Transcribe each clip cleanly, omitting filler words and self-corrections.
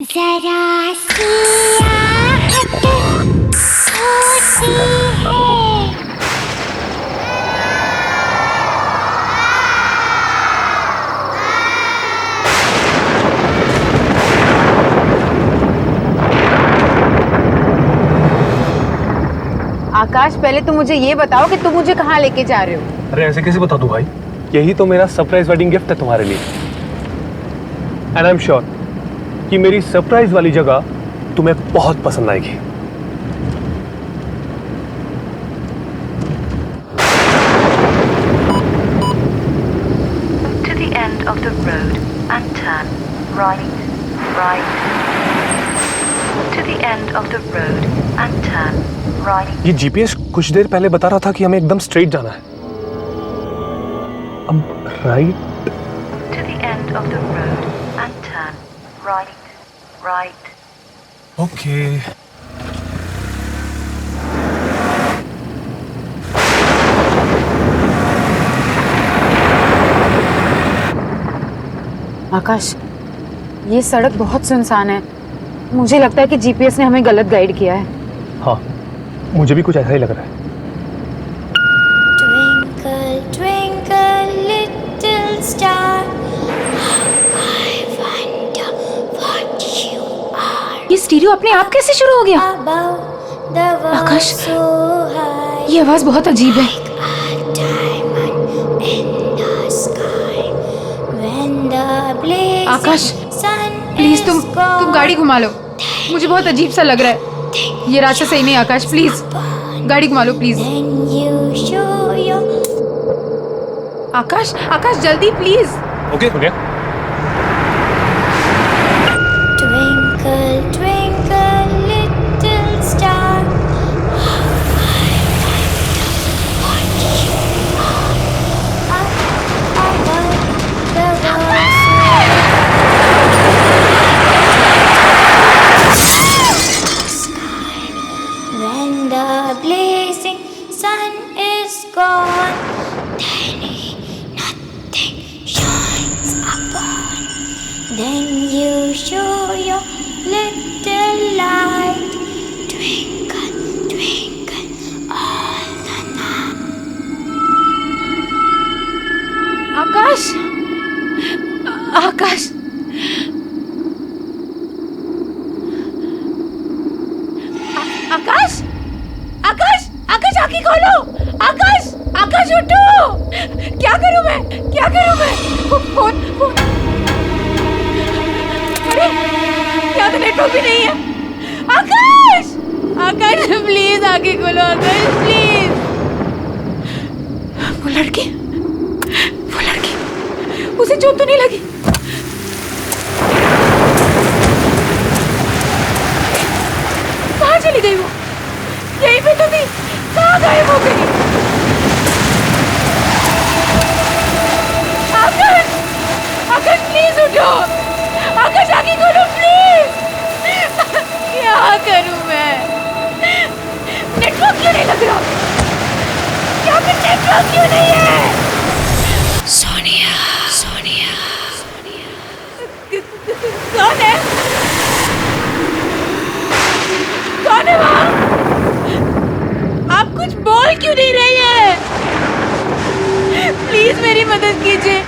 जरा सी आहट होती है। आकाश, पहले तुम मुझे ये बताओ कि तुम मुझे कहाँ लेके जा रहे हो? अरे ऐसे कैसे बता दूं भाई? यही तो मेरा सरप्राइज वेडिंग गिफ्ट है तुम्हारे लिए। एंड आई एम श्योर कि मेरी सरप्राइज वाली जगह तुम्हें बहुत पसंद आएगी। To the end of the road and turn right, right. To the end of the road and turn right. ये जीपीएस कुछ देर पहले बता रहा था कि हमें एकदम स्ट्रेट जाना है। अब right. To the end of the road and turn right, right. Okay. Akash, ये सड़क बहुत सुनसान है। मुझे लगता है कि जीपीएस ने हमें गलत गाइड किया है। हाँ, मुझे भी कुछ ऐसा ही लग रहा है। Twinkle, twinkle, little star, I wonder what you are ये स्टीरियो अपने आप कैसे शुरू हो गया? above the world Akash, so high, ये आवाज बहुत अजीब है। like a diamond in the sky. When the blazing Akash, sun please is तुम gone, गाड़ी घुमा लो। मुझे बहुत अजीब सा लग रहा है। ये रास्ता सही नहीं है आकाश, प्लीज गाड़ी घुमा लो please. then you show your Akash, Akash जल्दी please. Okay okay. twinkle, twinkle, little star. What you are above the world. Sky. When the blazing sun is gone, then nothing shines upon. Then you show your little light, twinkle, twinkle, all the night. आकाश, आकाश, आकाश, आकाश, आकाश आंखें खोलो। आकाश, आकाश उठो। क्या करूं मैं? क्या करूं मैं? Phone phone. अरे यहाँ तो नेटवर्क भी नहीं है। आकाश, आकाश प्लीज आंखें खोलो। आकाश प्लीज। वो लड़की, उसे चोट तो नहीं लगी? कहाँ चली गई वो? यहीं पे तो थी, कहाँ गायब हो गई? आकाश, आकाश प्लीज उठो। आकाश आगे खोलो प्लीज। क्या करूं मैं? नेटवर्क क्यों नहीं लग रहा? यहाँ पे नेटवर्क क्यों नहीं है? सोनिया, सोनिया, कौन है? कौन है वहाँ? आप कुछ बोल क्यों नहीं रही है? प्लीज मेरी मदद कीजिए।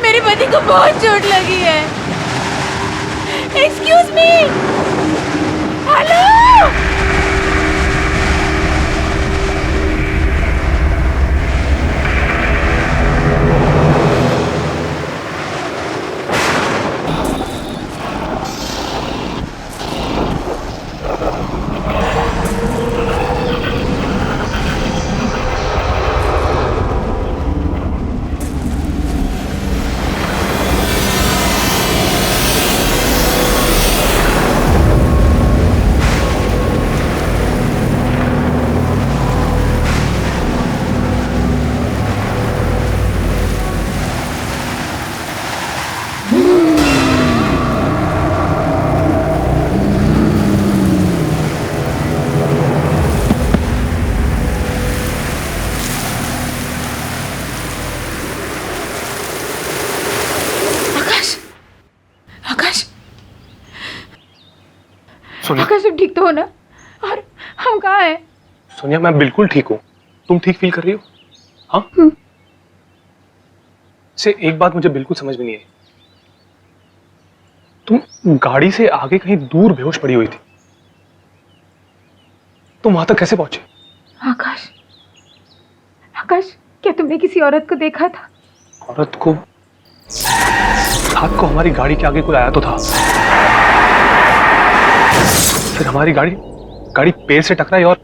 मेरे पति को बहुत चोट लगी है। Excuse me. हेलो। सोनिया, आकाश तुम ठीक तो हो ना? और हम कहाँ हैं? सोनिया मैं बिल्कुल ठीक हूँ। तुम ठीक फील कर रही हो? हाँ? से एक बात मुझे बिल्कुल समझ में नहीं आई। तुम गाड़ी से आगे कहीं दूर बेहोश पड़ी हुई थी, तुम वहां तक कैसे पहुंचे? आकाश, आकाश क्या तुमने किसी औरत को देखा था? औरत को? रात को हमारी गाड़ी के आगे कोई आया तो था, फिर हमारी गाड़ी पेड़ से टकराई और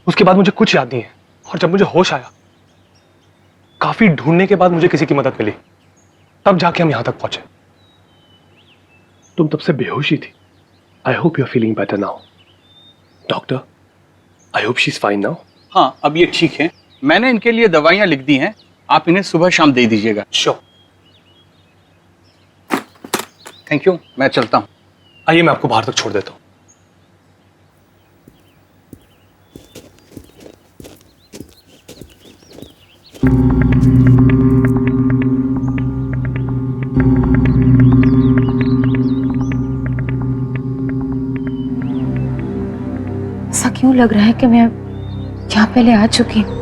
उसके बाद मुझे कुछ याद नहीं है। और जब मुझे होश आया, काफी ढूंढने के बाद मुझे किसी की मदद मिली, तब जाके हम यहां तक पहुंचे। तुम तब से बेहोश ही थी। I hope you are feeling better now. Doctor, I hope she is fine now. हाँ, अब ये ठीक है। मैंने इनके लिए दवाइयाँ लिख दी हैं, आप इन्हें सुबह शाम दे दीजिएगा। श्योर। थैंक यू, मैं चलता हूँ। आइए मैं आपको बाहर तक छोड़ देता हूँ। ऐसा क्यों लग रहा है कि मैं यहाँ पहले आ चुकी हूँ?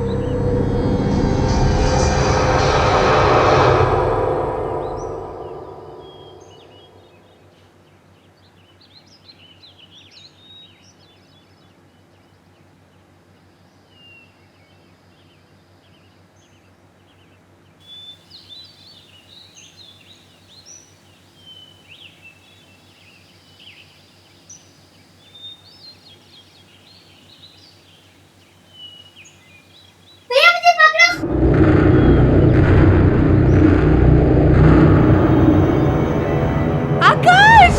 आकाश,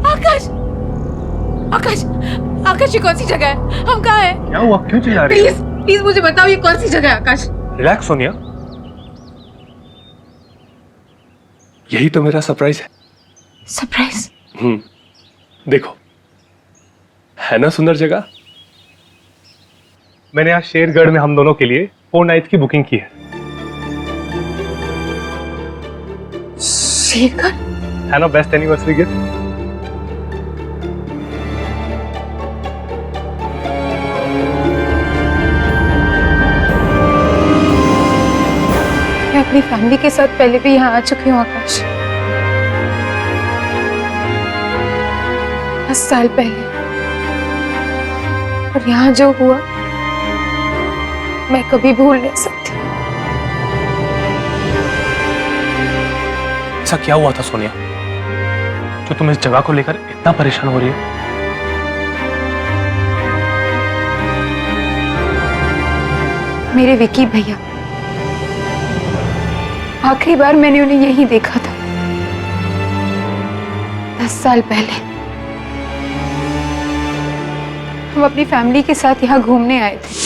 आकाश, आकाश, आकाश ये कौन सी जगह है? हम कहाँ हैं? क्या हुआ? क्यों चिल्ला रही प्लीज प्लीज मुझे बताओ ये कौन सी जगह है आकाश? रिलैक्स सोनिया, यही तो मेरा सरप्राइज है। सरप्राइज? देखो, है ना सुंदर जगह। मैंने आज शेरगढ़ में हम दोनों के लिए 4 नाइट्स की बुकिंग की है। शेरगढ़? है ना बेस्ट एनिवर्सरी गिफ्ट? मैं अपनी फैमिली के साथ पहले भी यहाँ आ चुकी हूँ आकाश, 10 साल पहले। और यहाँ जो हुआ मैं कभी भूल नहीं सकती। ऐसा क्या हुआ था सोनिया जो तुम इस जगह को लेकर इतना परेशान हो रही हो? मेरे विकी भैया, आखिरी बार मैंने उन्हें यही देखा था 10 साल पहले। हम अपनी फैमिली के साथ यहाँ घूमने आए थे।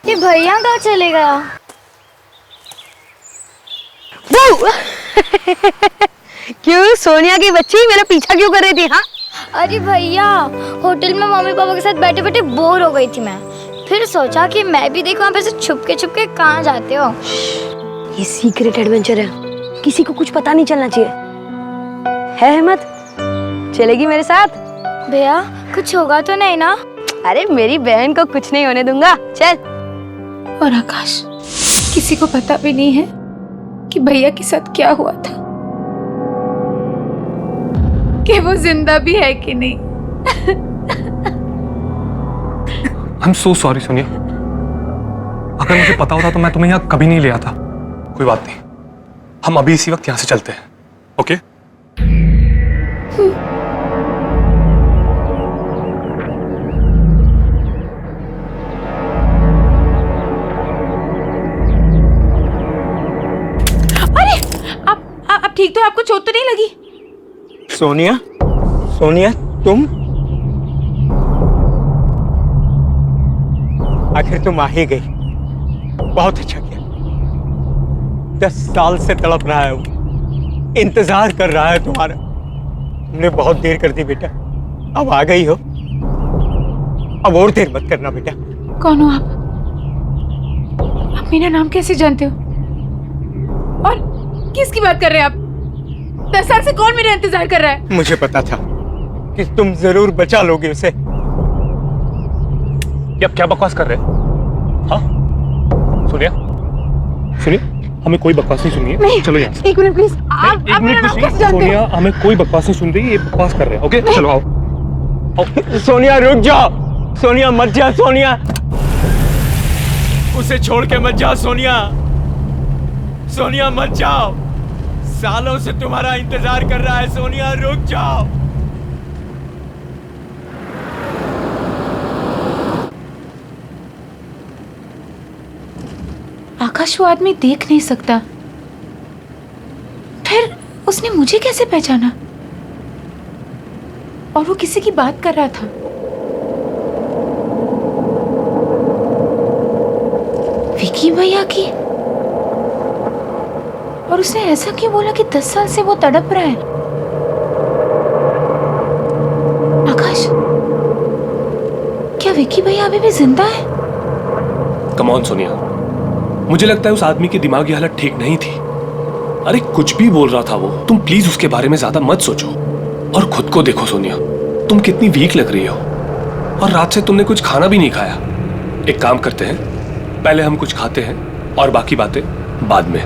ये भैया कहाँ चले गया? क्यों सोनिया की बच्ची मेरा पीछा क्यों कर रही थी? हाँ, अरे भैया, होटल में मम्मी पापा के साथ बैठे बैठे बोर हो गई थी मैं। फिर सोचा कि मैं भी देखूं आप ऐसे छुप के कहाँ जाते हो। ये सीक्रेट एडवेंचर है, किसी को कुछ पता नहीं चलना चाहिए। है हिम्मत? चलेगी मेरे साथ? भैया कुछ होगा तो नहीं ना? अरे मेरी बहन को कुछ नहीं होने दूंगा, चल। और आकाश, किसी को पता भी नहीं है कि भैया के साथ क्या हुआ था, कि वो जिंदा भी है कि नहीं। I am so sorry Sonia, अगर मुझे पता होता तो मैं तुम्हें यहाँ कभी नहीं ले आता। कोई बात नहीं, हम अभी इसी वक्त यहाँ से चलते हैं। ओके? आप ठीक तो? आपको चोट तो नहीं लगी? सोनिया, सोनिया तुम आखिर तुम आ ही गई, बहुत अच्छा किया। 10 साल से तड़प रहा है वो, इंतजार कर रहा है तुम्हारा। तुमने बहुत देर कर दी बेटा, अब आ गई हो, अब और देर मत करना बेटा। कौन हो आप मेरा नाम कैसे जानते हो? और किसकी बात कर रहे हैं आप? 10 साल से कौन मेरा इंतजार कर रहा है? मुझे पता था कि तुम जरूर बचा लोगे उसे। ये आप क्या बकवास कर रहे हैं? हाँ सुनिए, सुनिए, हमें कोई बकवास नहीं सुनिए। नहीं, चलो यहाँ से। एक मिनट प्लीज। आप एक मेरा मिनट नाम कैसे जानते हो? सोनिया, हमें कोई बकवास नहीं सुन रही, ये बकवास कर रहे हैं। ओके चलो आओ। सोनिया रुक जाओ, सोनिया मत जा, सोनिया उसे छोड़ के मत जाओ, सोनिया, सोनिया मत जाओ, सालों से तुम्हारा इंतजार कर रहा है, सोनिया रुक जाओ। आकाश वो आदमी देख नहीं सकता, फिर उसने मुझे कैसे पहचाना? और वो किसी की बात कर रहा था। विकी भैया की। और उसने ऐसा क्यों बोला कि 10 साल से वो तड़प रहा है? आकाश, क्या विकी भैया अभी भी जिंदा है? कम ऑन सोनिया, मुझे लगता है उस आदमी की दिमागी हालत ठीक नहीं थी। अरे कुछ भी बोल रहा था वो, तुम प्लीज उसके बारे में ज्यादा मत सोचो और खुद को देखो सोनिया, तुम कितनी वीक लग रही हो और रात से तुमने कुछ खाना भी नहीं खाया। एक काम करते हैं, पहले हम कुछ खाते हैं और बाकी बातें बाद में।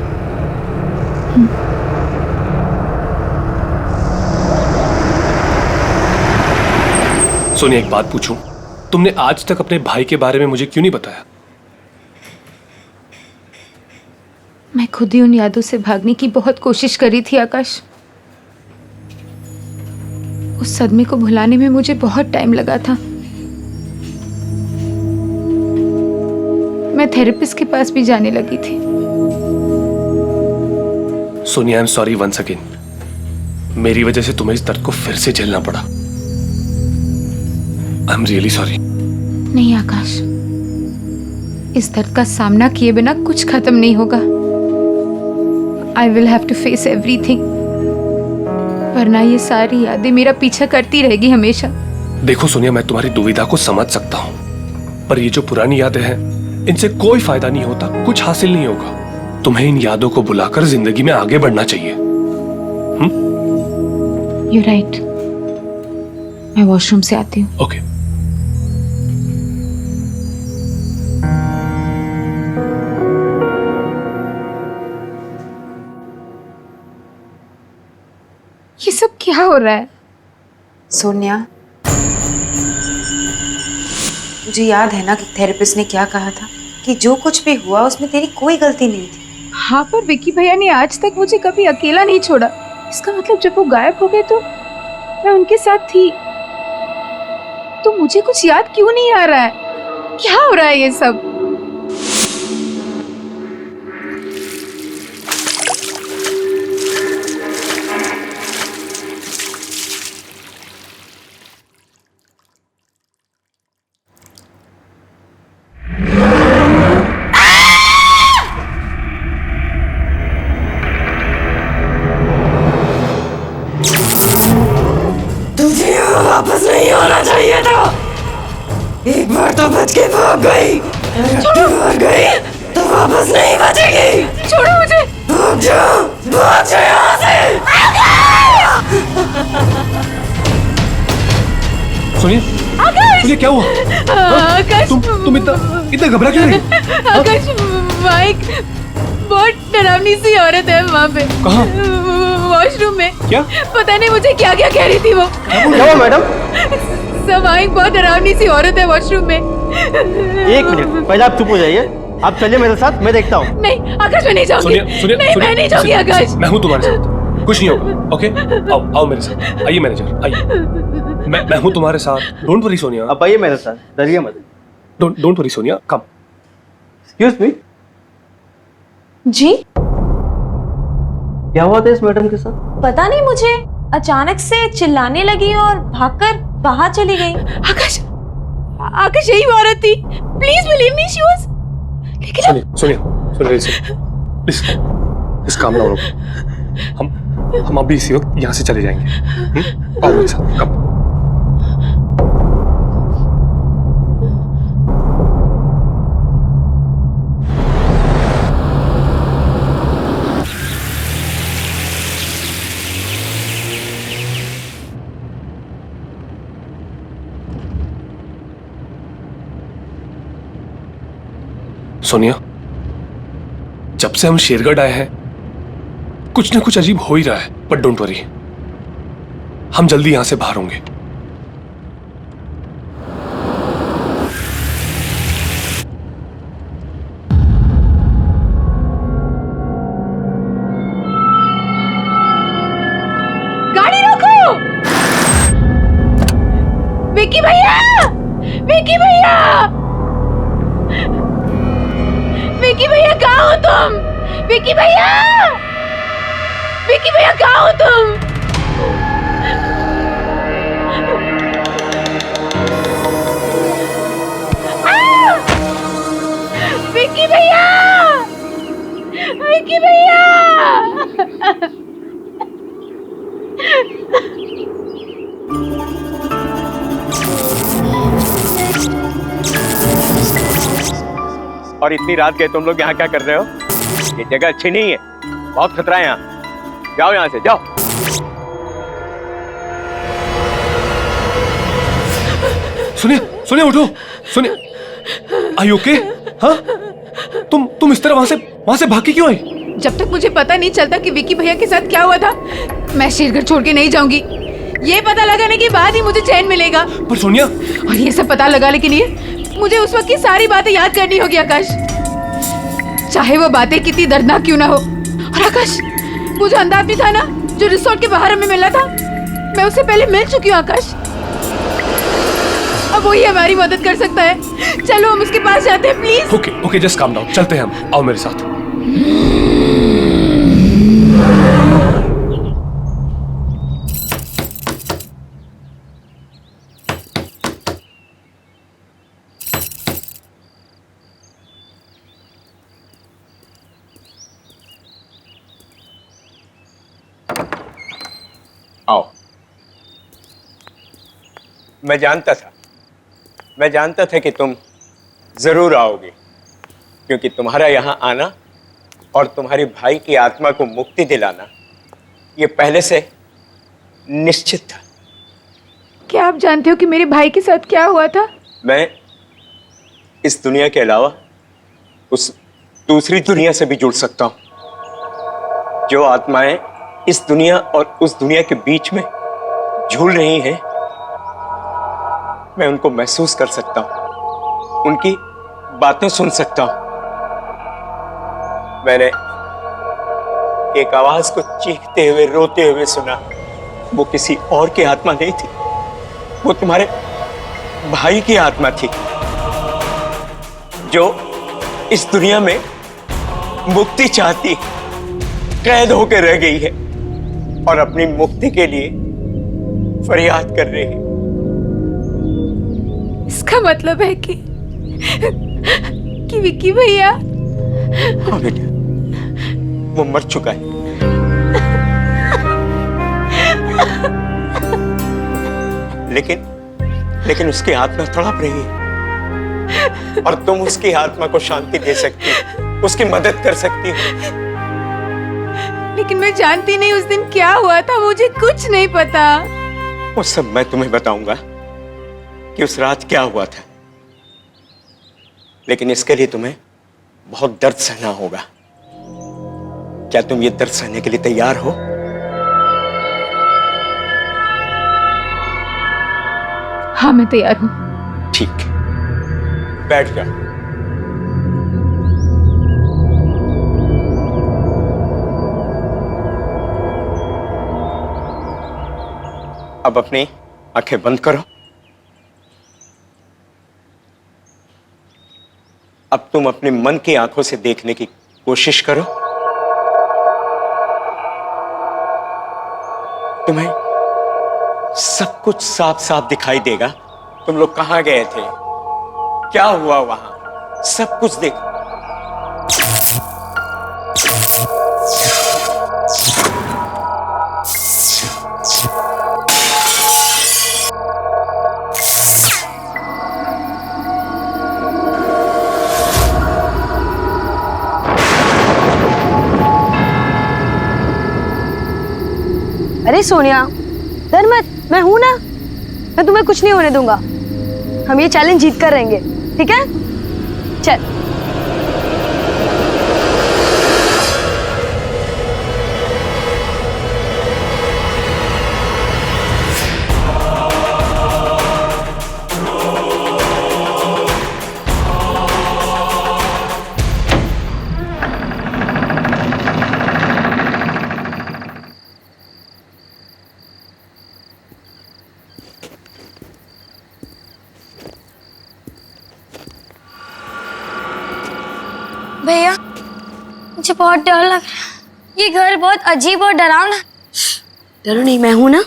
सोनिया एक बात पूछूं, तुमने आज तक अपने भाई के बारे में मुझे क्यों नहीं बताया? मैं खुद ही उन यादों से भागने की बहुत कोशिश करी थी आकाश। उस सदमे को भुलाने में मुझे बहुत टाइम लगा था। मैं थेरेपिस्ट के पास भी जाने लगी थी। Sonia I am sorry once again, मेरी वजह से तुम्हें इस दर्द को फिर से झेलना पड़ा। I am really sorry. नहीं आकाश, इस दर्द का सामना किए बिना कुछ खत्म नहीं होगा। I will have to face everything, वरना ये सारी यादें मेरा पीछा करती रहेगी हमेशा। देखो सोनिया, मैं तुम्हारी दुविधा को समझ सकता हूँ, पर ये जो पुरानी यादें हैं, इनसे कोई फायदा नहीं होता, कुछ हासिल नहीं होगा। तुम्हें इन यादों को बुलाकर जिंदगी में आगे बढ़ना चाहिए। You're right. मैं वॉशरूम से आती हूँ। ओके। ये सब क्या हो रहा है? सोनिया, मुझे याद है ना कि थेरेपिस्ट ने क्या कहा था कि जो कुछ भी हुआ उसमें तेरी कोई गलती नहीं थी। हाँ, पर विकी भैया ने आज तक मुझे कभी अकेला नहीं छोड़ा। इसका मतलब जब वो गायब हो गए तो मैं उनके साथ थी। तो मुझे कुछ याद क्यों नहीं आ रहा है? क्या हो रहा है ये सब? वापस नहीं होना चाहिए था। एक बार तो बच के भाग गई, भाग गई तो वापस नहीं बचेगी। छोड़ो मुझे। भाग जाओ यहाँ से। सोनिया, सोनिया क्या हुआ? आकाश, तुम इतना घबरा क्यों रही? आकाश, माइक, बहुत डरावनी सी औरत है वहाँ पे। कहाँ? वॉशरूम में। क्या? पता नहीं मुझे क्या क्या कह रही थी वो। क्या मैडम? सब माइक, बहुत डरावनी सी औरत है वॉशरूम में। एक मिनट, पहले आप चुप हो जाइए। आप चलिए मेरे साथ, मैं देखता हूँ। नहीं आकाश, मैं नहीं जाऊंगी। सोनिया, नहीं, मैं नहीं जाऊंगी आकाश। मैं हूँ तुम्हारे साथ, कुछ नहीं होगा। ओके, आओ मेरे साथ। आइए मैनेजर, आइए। मैं हूँ तुम्हारे साथ। Don't worry Sonia. आप आइए मेरे साथ, डरिए मत। Don't worry Sonia, come. Excuse me, जी? क्या हुआ था इस मैडम के साथ? पता नहीं मुझे, अचानक से चिल्लाने लगी और भागकर बाहर चली गई। आकाश, आकाश यही वो औरत थी। Please believe me, she was. लेकिन सोनिया, प्लीज इस काम ना रोको। हम अभी इसी वक्त यहाँ से चले जाएंगे। आओ मेरे साथ, कब। सोनिया, जब से हम शेरगढ़ आए हैं कुछ ना कुछ अजीब हो ही रहा है, बट डोंट वरी, हम जल्दी यहां से बाहर होंगे। गाड़ी रोको! विक्की भैया! विक्की भैया! विक्की भैया कहाँ हो तुम? विक्की भैया! विक्की भैया कहाँ हो तुम? विक्की भैया! विक्की भैया! और इतनी रात गए तुम लोग यहाँ क्या कर रहे हो? ये जगह अच्छी नहीं है, बहुत खतरा है यहाँ। जाओ यहाँ से, जाओ। सुनिए, सुनिए, उठो, सुनिए। Are you okay? हाँ? तुम इस तरह वहां से भाग के क्यों आई? जब तक मुझे पता नहीं चलता कि विक्की भैया के साथ क्या हुआ था, मैं शेरगढ़ छोड़ के नहीं जाऊंगी। ये पता लगाने के बाद ही मुझे चैन मिलेगा। पर सोनिया, और ये सब पता लगाने के लिए मुझे उस वक्त की सारी बातें याद करनी होगी आकाश, चाहे वो बातें कितनी दर्दनाक क्यों ना हो। और आकाश, वो जो अंधा आदमी था ना, जो रिसोर्ट के बाहर हमें मिला था, मैं उससे पहले मिल चुकी हूँ आकाश। अब वही हमारी मदद कर सकता है। चलो हम उसके पास जाते हैं, please. Okay okay, just calm down, चलते हैं हम। आओ मेरे साथ। आओ। मैं जानता था कि तुम जरूर आओगे, क्योंकि तुम्हारा यहाँ आना और तुम्हारे भाई की आत्मा को मुक्ति दिलाना ये पहले से निश्चित था। क्या आप जानते हो कि मेरे भाई के साथ क्या हुआ था? मैं इस दुनिया के अलावा उस दूसरी दुनिया से भी जुड़ सकता हूं। जो आत्माएं इस दुनिया और उस दुनिया के बीच में झूल रही हैं, मैं उनको महसूस कर सकता हूं, उनकी बातें सुन सकता हूं। मैंने एक आवाज को चीखते हुए, रोते हुए सुना। वो किसी और की आत्मा नहीं थी, वो तुम्हारे भाई की आत्मा थी, जो इस दुनिया में मुक्ति चाहती, कैद होकर रह गई है और अपनी मुक्ति के लिए फरियाद कर रही है। इसका मतलब है कि विक्की भैया। हाँ बेटा, वो मर चुका है। लेकिन उसकी आत्मा तड़प रही है और तुम उसकी आत्मा को शांति दे सकती हो, उसकी मदद कर सकती हो। लेकिन मैं जानती नहीं उस दिन क्या हुआ था, मुझे कुछ नहीं पता। वो सब मैं तुम्हें बताऊंगा कि उस रात क्या हुआ था, लेकिन इसके लिए तुम्हें बहुत दर्द सहना होगा। क्या तुम ये दर्द सहने के लिए तैयार हो? हाँ, मैं तैयार हूं। ठीक, बैठ जाओ। अब अपनी आंखें बंद करो। अब तुम अपने मन की आंखों से देखने की कोशिश करो। तुम्हें सब कुछ साफ साफ दिखाई देगा। तुम लोग कहां गए थे, क्या हुआ वहां, सब कुछ देखो। अरे सोनिया, डर मत, मैं हूं ना, मैं तुम्हें कुछ नहीं होने दूंगा। हम ये चैलेंज जीत कर रहेंगे, ठीक है? चल। भैया, मुझे बहुत डर लग रहा है। ये घर बहुत अजीब और डरावना। डरो नहीं, मैं हूं ना।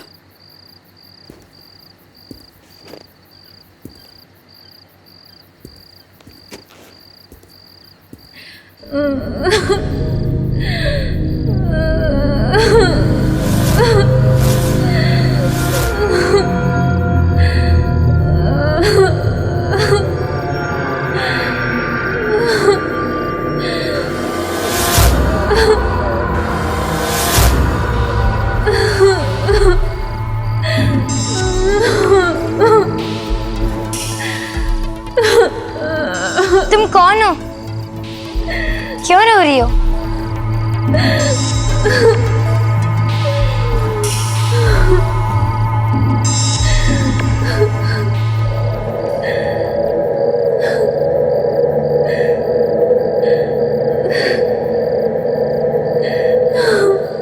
तुम कौन हो? क्यों रो रही हो?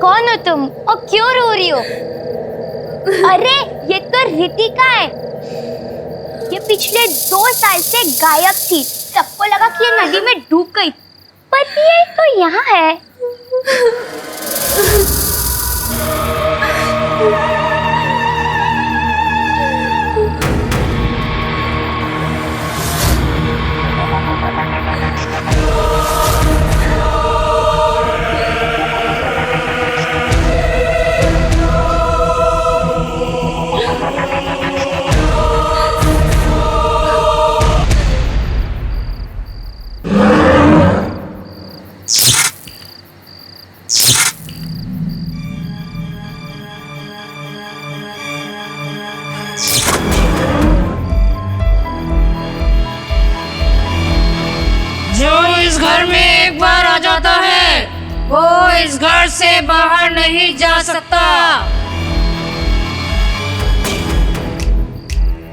कौन हो तुम और क्यों रो रही हो? अरे ये तो रितिका है। ये पिछले 2 साल से गायब थी। सबको लगा कि ये नदी में डूब गई, पर ये तो यहाँ है। वो इस घर से बाहर नहीं जा सकता।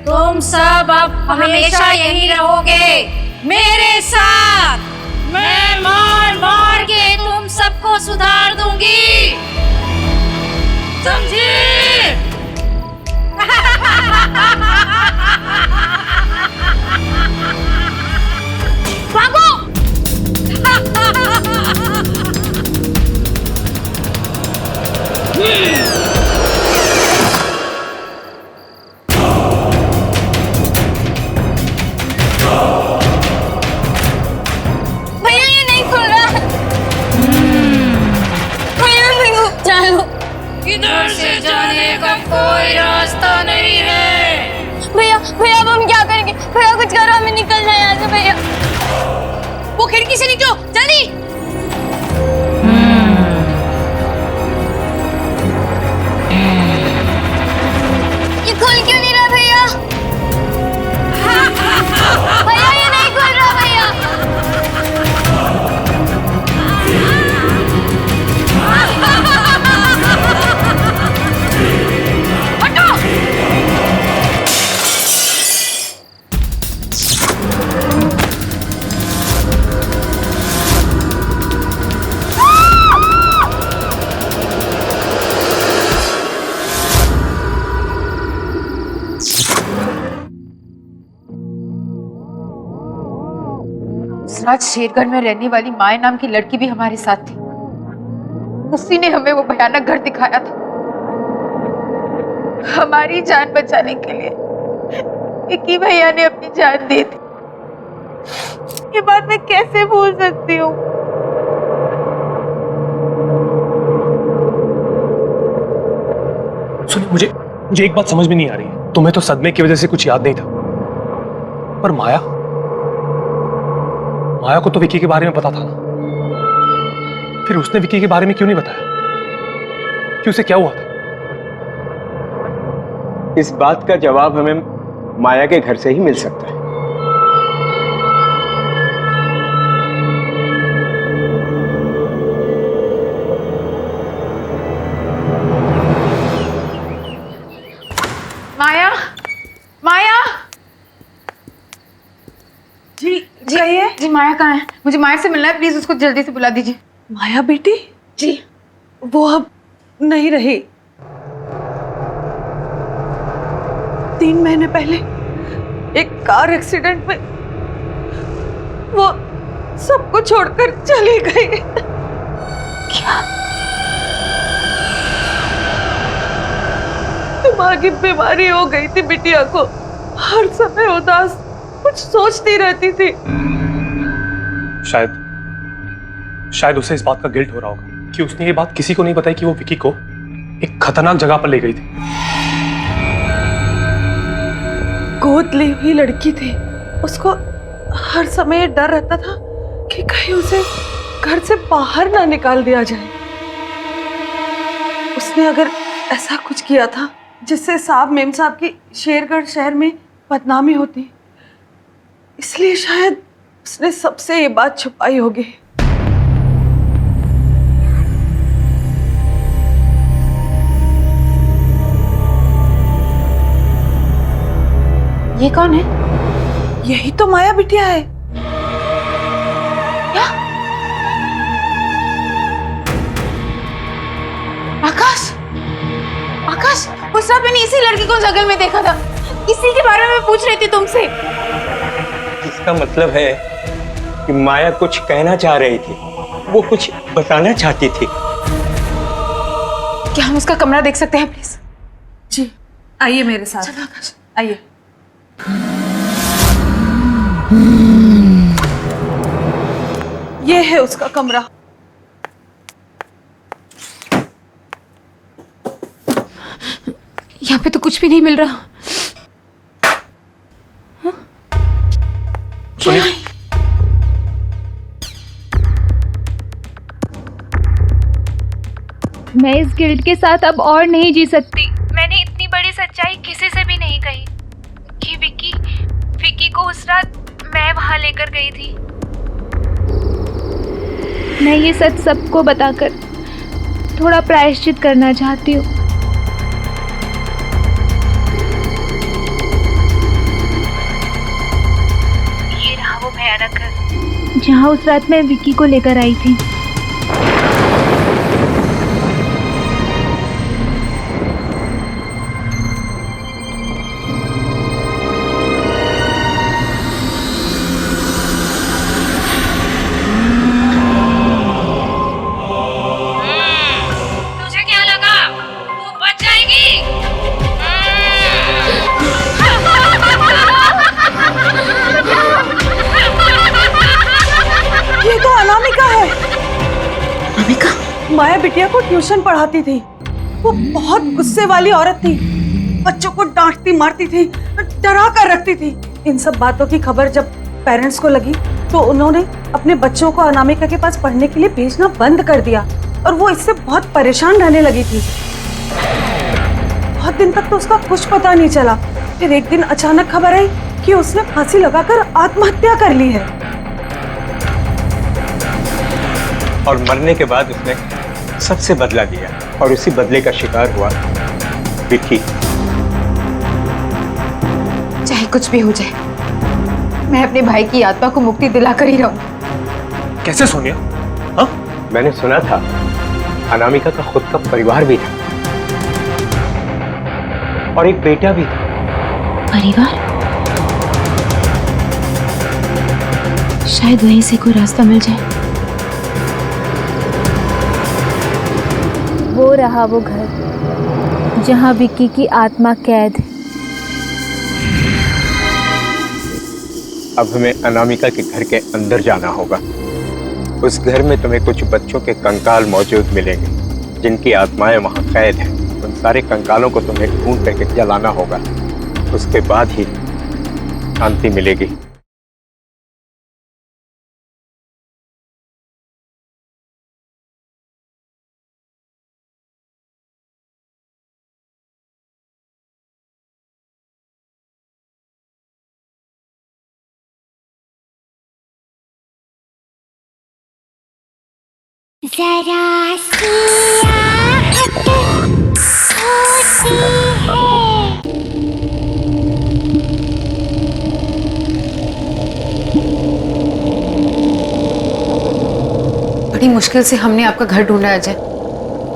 तुम सब अब हमेशा यही रहोगे मेरे साथ। मैं मार मार के तुम सबको सुधार दूंगी, समझे? भागो! भैया ये नहीं खुल रहा। भैया चलो, इधर से जाने का कोई रास्ता नहीं है। भैया भैया अब हम क्या करेंगे? भैया कुछ करो, हमें निकलना है यहाँ से। भैया वो खिड़की से निकलो जल्दी। ये खुल क्यों नहीं रहा भैया? भैया ये नहीं खुल रहा भैया। हटो! रात शेरगढ़ में रहने वाली माया नाम की लड़की भी हमारे साथ थी। उसी ने हमें वो भयानक घर दिखाया था। हमारी जान बचाने के लिए विक्की भैया ने अपनी जान दी थी। ये बात मैं कैसे भूल सकती हूँ? सुनिए, मुझे एक बात समझ में नहीं आ रही है। तुम्हें तो सदमे की वजह से कुछ याद नहीं था, पर माया को तो विक्की के बारे में पता था ना। फिर उसने विक्की के बारे में क्यों नहीं बताया कि उसे क्या हुआ था? इस बात का जवाब हमें माया के घर से ही मिल सकता है। माया, माया। जी कहिए। जी माया कहाँ है? मुझे माया से मिलना है, प्लीज उसको जल्दी से बुला दीजिए। माया बेटी? जी। वो अब नहीं रही। 3 महीने पहले एक कार एक्सीडेंट में वो सबको छोड़कर चली गई। क्या? दिमागी बीमारी हो गई थी बिटिया को। हर समय उदास, कुछ सोचती रहती थी। शायद उसे इस बात का गिल्ट हो रहा होगा कि उसने ये बात किसी को नहीं बताई कि वो विकी को एक खतरनाक जगह पर ले गई थी। गोद ली हुई लड़की थी। उसको हर समय डर रहता था कि कहीं उसे घर से बाहर ना निकाल दिया जाए। उसने अगर ऐसा कुछ किया था जिससे साहब मेम साहब की शेरगढ़ शहर में बदनामी होती, इसलिए शायद उसने सबसे ये बात छुपाई होगी। ये कौन है? यही तो माया बिटिया है। क्या? आकाश, आकाश, उस रात मैंने इसी लड़की को जंगल में देखा था। इसी के बारे में मैं पूछ रही थी तुमसे। इसका मतलब है कि माया कुछ कहना चाह रही थी, वो कुछ बताना चाहती थी। क्या हम उसका कमरा देख सकते हैं प्लीज? जी आइए मेरे साथ। चलो आकाश। आइए। ये है उसका कमरा। यहाँ पे तो कुछ भी नहीं मिल रहा। हाँ? क्या है? मैं इस गिल्ट के साथ अब और नहीं जी सकती। मैंने इतनी बड़ी सच्चाई किसी से भी नहीं कही कि विकी को उस रात मैं वहां लेकर गई थी। मैं ये सच सबको बताकर थोड़ा प्रायश्चित करना चाहती हूँ। ये रहा वो भयानक घर जहाँ उस रात मैं विकी को लेकर आई थी। तुझे क्या लगा तू बच जाएगी? ये तो अनामिका है। अनामिका? माया बिटिया को ट्यूशन पढ़ाती थी। वो बहुत गुस्से वाली औरत थी। बच्चों को डांटती मारती थी, डरा कर रखती थी। इन सब बातों की खबर जब पेरेंट्स को लगी तो उन्होंने अपने बच्चों को अनामिका के पास पढ़ने के लिए भेजना बंद कर दिया और वो इससे बहुत परेशान रहने लगी थी। बहुत दिन तक तो उसका कुछ पता नहीं चला। फिर एक दिन अचानक खबर आई कि उसने फांसी लगाकर आत्महत्या कर ली है। और मरने के बाद उसने सबसे बदला लिया और उसी बदले का शिकार हुआ विकी। चाहे कुछ भी हो जाए, मैं अपने भाई की आत्मा को मुक्ति दिलाकर ही रहूं। कैसे सोनिया? हाँ? मैंने सुना था अनामिका का खुद का परिवार भी था और एक बेटा भी था। परिवार? शायद वहीं से कोई रास्ता मिल जाए। वो रहा वो घर जहां विक्की की आत्मा कैद है। अब हमें अनामिका के घर के अंदर जाना होगा। उस घर में तुम्हें कुछ बच्चों के कंकाल मौजूद मिलेंगे जिनकी आत्माएं वहां कैद हैं। उन सारे कंकालों को तुम्हें ढूंढ करके जलाना होगा। उसके बाद ही शांति मिलेगी। जरा सी आहट होती है। बड़ी मुश्किल से हमने आपका घर ढूंढा है अजय।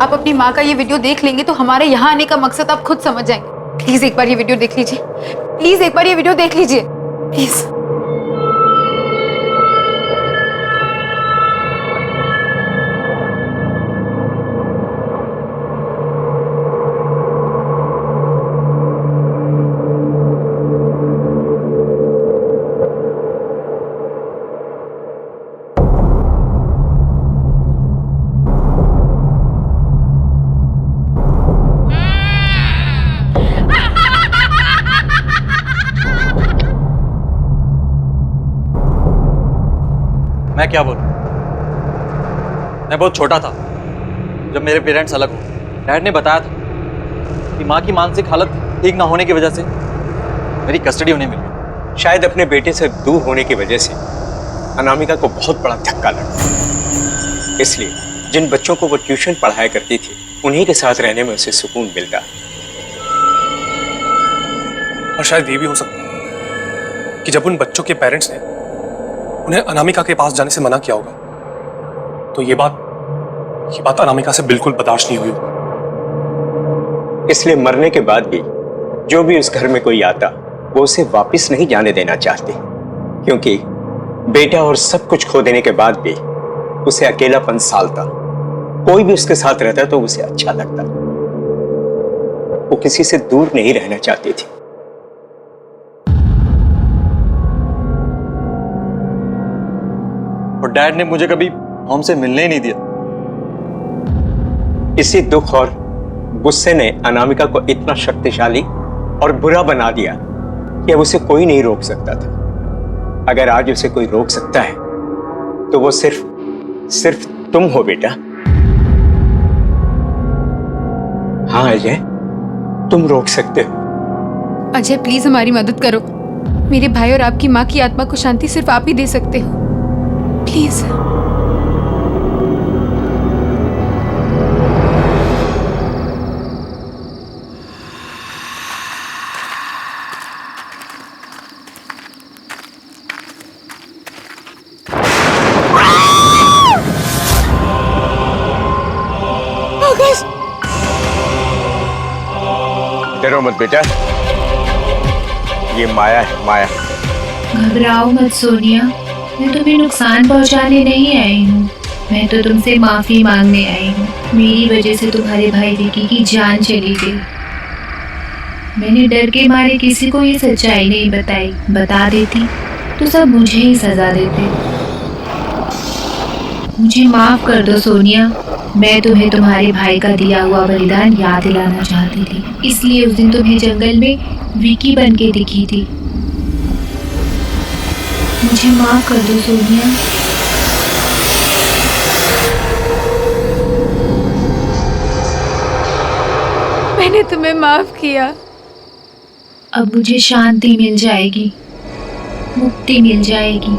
आप अपनी माँ का ये वीडियो देख लेंगे तो हमारे यहाँ आने का मकसद आप खुद समझ जाएंगे। प्लीज एक बार ये वीडियो देख लीजिए, प्लीज एक बार ये वीडियो देख लीजिए, प्लीज। मैं क्या बोलूं? मैं बहुत छोटा था जब मेरे पेरेंट्स अलग हुए। डैड ने बताया था कि माँ की मानसिक हालत ठीक ना होने की वजह से मेरी कस्टडी उन्हें मिली। शायद अपने बेटे से दूर होने की वजह से अनामिका को बहुत बड़ा धक्का लगा, इसलिए जिन बच्चों को वो ट्यूशन पढ़ाया करती थी उन्हीं के साथ रहने में उसे सुकून मिलता। और शायद ये भी हो सकता है कि जब उन बच्चों के पेरेंट्स ने उन्हें अनामिका के पास जाने से मना किया होगा तो ये बात अनामिका से बिल्कुल बर्दाश्त नहीं हुई होगी। इसलिए मरने के बाद भी जो भी उस घर में कोई आता वो उसे वापस नहीं जाने देना चाहते, क्योंकि बेटा और सब कुछ खो देने के बाद भी उसे अकेलापन सालता। कोई भी उसके साथ रहता तो उसे अच्छा लगता। वो किसी से दूर नहीं रहना चाहती थी। और डैड ने मुझे कभी मॉम से मिलने ही नहीं दिया। इसी दुख और गुस्से ने अनामिका को इतना शक्तिशाली और बुरा बना दिया कि अब उसे कोई नहीं रोक सकता था। अगर आज उसे कोई रोक सकता है तो वो सिर्फ तुम हो बेटा। हाँ अजय, तुम रोक सकते हो। अजय प्लीज हमारी मदद करो। मेरे भाई और आपकी माँ की आत्मा को शांति सिर्फ आप ही दे सकते हो, प्लीज। डरो मत बेटा, ये माया है, माया। घबराओ मत सोनिया, मैं तुम्हें नुकसान पहुंचाने नहीं आई हूँ। मैं तो तुमसे माफी मांगने आई हूँ। मेरी वजह से तुम्हारे भाई विकी की जान चली गई। मैंने डर के मारे किसी को ये सच्चाई नहीं बताई। बता देती तो सब मुझे ही सजा देते। मुझे माफ कर दो सोनिया। मैं तुम्हें तुम्हारे भाई का दिया हुआ बलिदान याद दिलाना चाहती थी, इसलिए उस दिन तुम्हें जंगल में विकी बन के दिखी थी। मुझे माफ कर दो सोनिया। मैंने तुम्हें माफ किया। अब मुझे शांति मिल जाएगी, मुक्ति मिल जाएगी।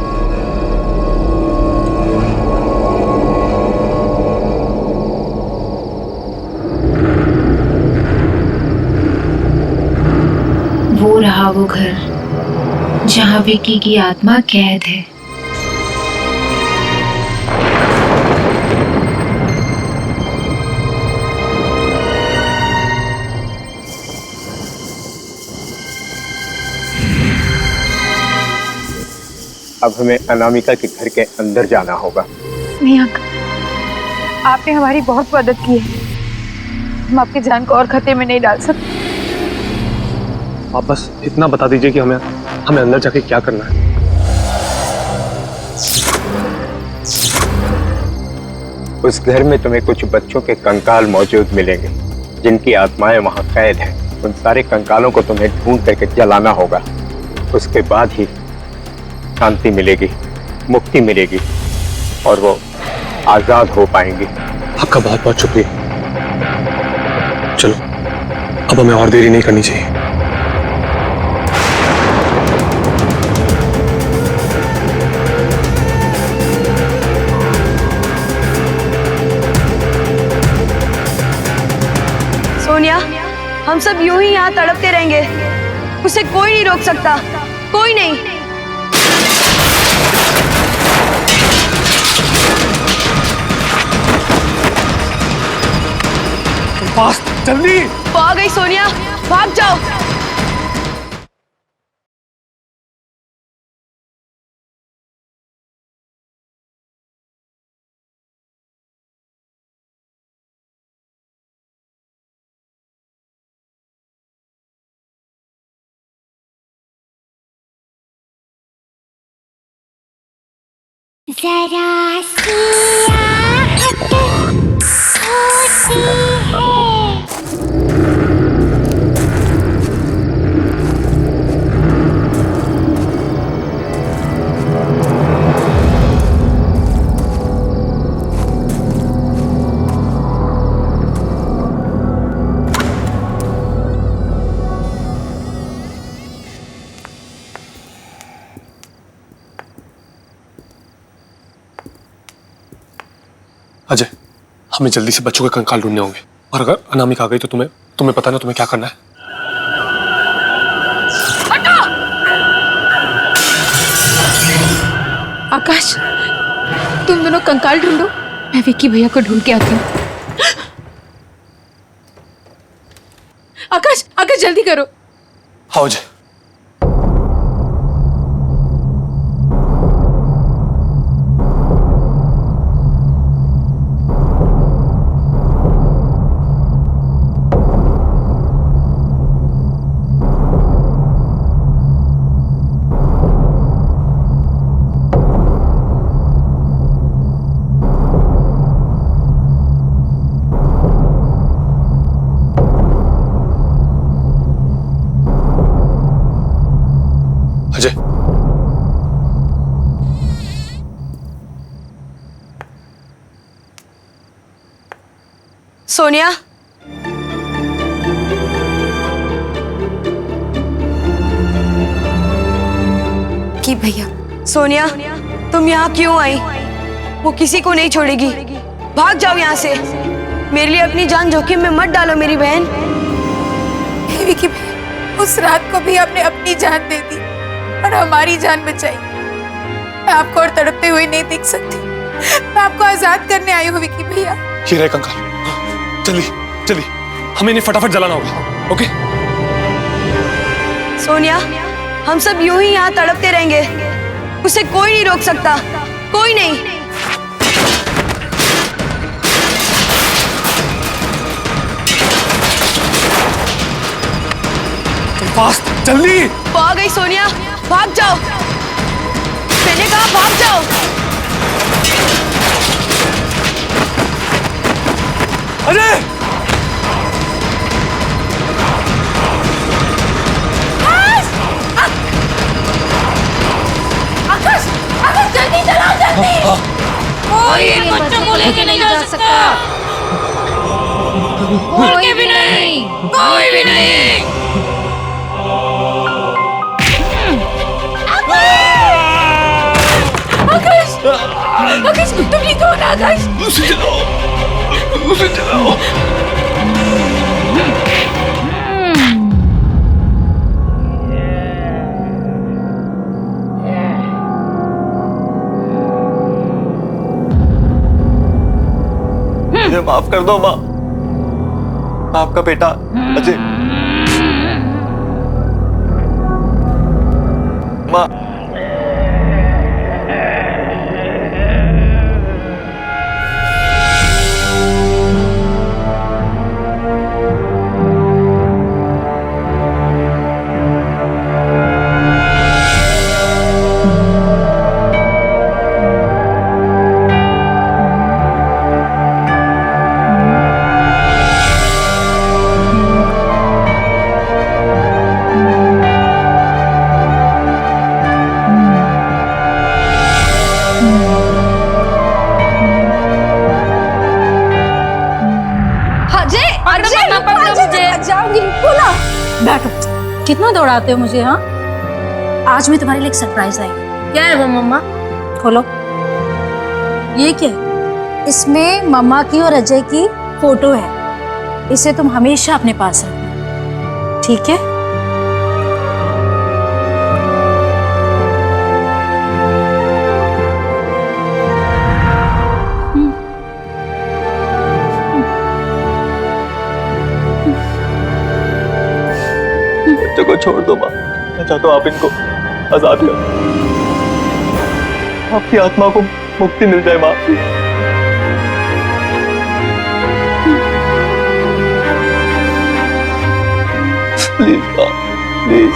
वो रहा वो घर जहाँ विकी की आत्मा कैद है। अब हमें अनामिका के घर के अंदर जाना होगा। नहीं अंकल, आपने हमारी बहुत मदद की है। हम आपकी जान को और खतरे में नहीं डाल सकते। आप बस इतना बता दीजिए कि हमें अंदर जाके क्या करना है। उस घर में तुम्हें कुछ बच्चों के कंकाल मौजूद मिलेंगे जिनकी आत्माएं वहां कैद हैं। उन सारे कंकालों को तुम्हें ढूंढ करके जलाना होगा। उसके बाद ही शांति मिलेगी, मुक्ति मिलेगी और वो आजाद हो पाएंगे। आपका बहुत बहुत शुक्रिया। चलो अब हमें और देरी नहीं करनी चाहिए। सोनिया, हम सब यूं ही यहाँ तड़पते रहेंगे। उसे कोई नहीं रोक सकता, कोई नहीं। पास जल्दी। वो आ गई सोनिया, भाग जाओ। जरा सी आहट होती है। अजय, हमें जल्दी से बच्चों के कंकाल ढूंढने होंगे, और अगर अनामिका आ गई तो तुम्हें पता ना तुम्हें क्या करना है। आकाश, तुम दोनों कंकाल ढूंढो, मैं विक्की भैया को ढूंढ के आती हूँ। आकाश, आकाश जल्दी करो। हाँ अजय। अजय, सोनिया, कि भैया, सोनिया, तुम यहाँ क्यों आई? वो किसी को नहीं छोड़ेगी। भाग जाओ यहाँ से। मेरे लिए अपनी जान जोखिम में मत डालो मेरी बहन। विक्की भैया, उस रात को भी आपने अपनी जान दे दी और हमारी जान बचाई। मैं आपको और तड़पते हुए नहीं देख सकती। मैं आपको आजाद करने आई हूँ विक्की भैया। ये रहे कंकाल। जल्दी जल्दी, हमें इन्हें फटाफट जलाना होगा। ओके सोनिया, हम सब यूं ही यहाँ तड़पते रहेंगे। उसे कोई नहीं रोक सकता, कोई नहीं। फास्ट, जल्दी। वो आ गई सोनिया, भाग जाओ। मैंने कहा भाग जाओ। अजय, आकाश, आकाश जल्दी चलाओ, जल्दी। कोई इन बच्चों को लेके नहीं जा सकता। कोई भी नहीं, कोई भी नहीं। आकाश, आकाश तुम ठीक हो ना? आकाश, उसे जलाओ, उसे जलाओ। मुझे माफ कर दो माँ, आपका बेटा अजय। माँ, बैठो, कितना दौड़ाते हो मुझे? हाँ, आज मैं तुम्हारे लिए एक सरप्राइज लाई हूँ। क्या है वो मम्मा? खोलो। ये क्या है? इसमें मम्मा की और अजय की फोटो है। इसे तुम हमेशा अपने पास रखना, ठीक है? बच्चों को छोड़ दो माँ, मैं चाहता हूँ आप इनको आजाद करो, आपकी आत्मा को मुक्ति मिल जाए माँ। प्लीज माँ, प्लीज।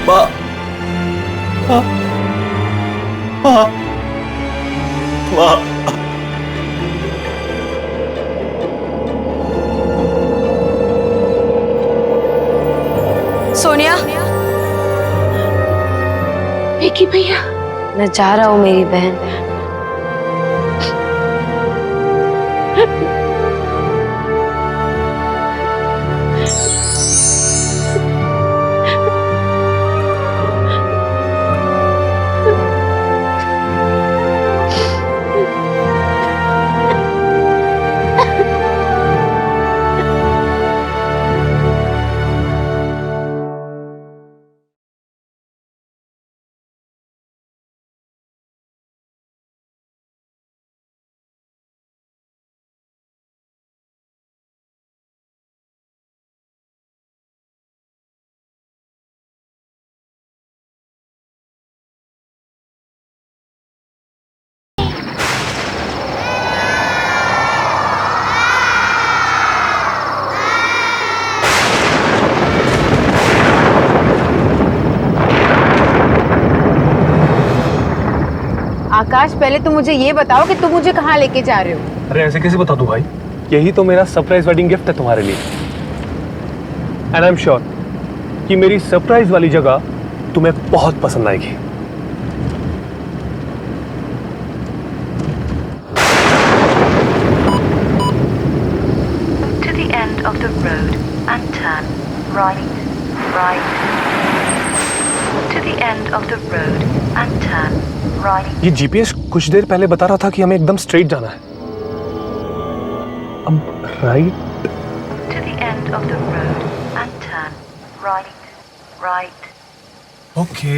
माँ, माँ, माँ, माँ। सोनिया, विकी भैया, मैं जा रहा हूँ मेरी बहन। आकाश, पहले तुम मुझे ये बताओ कि तुम मुझे कहाँ लेके जा रहे हो? अरे ऐसे कैसे बता दूं भाई, यही तो मेरा सरप्राइज वेडिंग गिफ्ट है तुम्हारे लिए। एंड आई एम श्योर कि मेरी सरप्राइज वाली जगह तुम्हें बहुत पसंद आएगी। To the end of the road and turn right, right. To the end of the road and turn right. ये जीपीएस कुछ देर पहले बता रहा था कि हमें एकदम स्ट्रेट जाना है। अब right. To the end of the road and turn right, right. Okay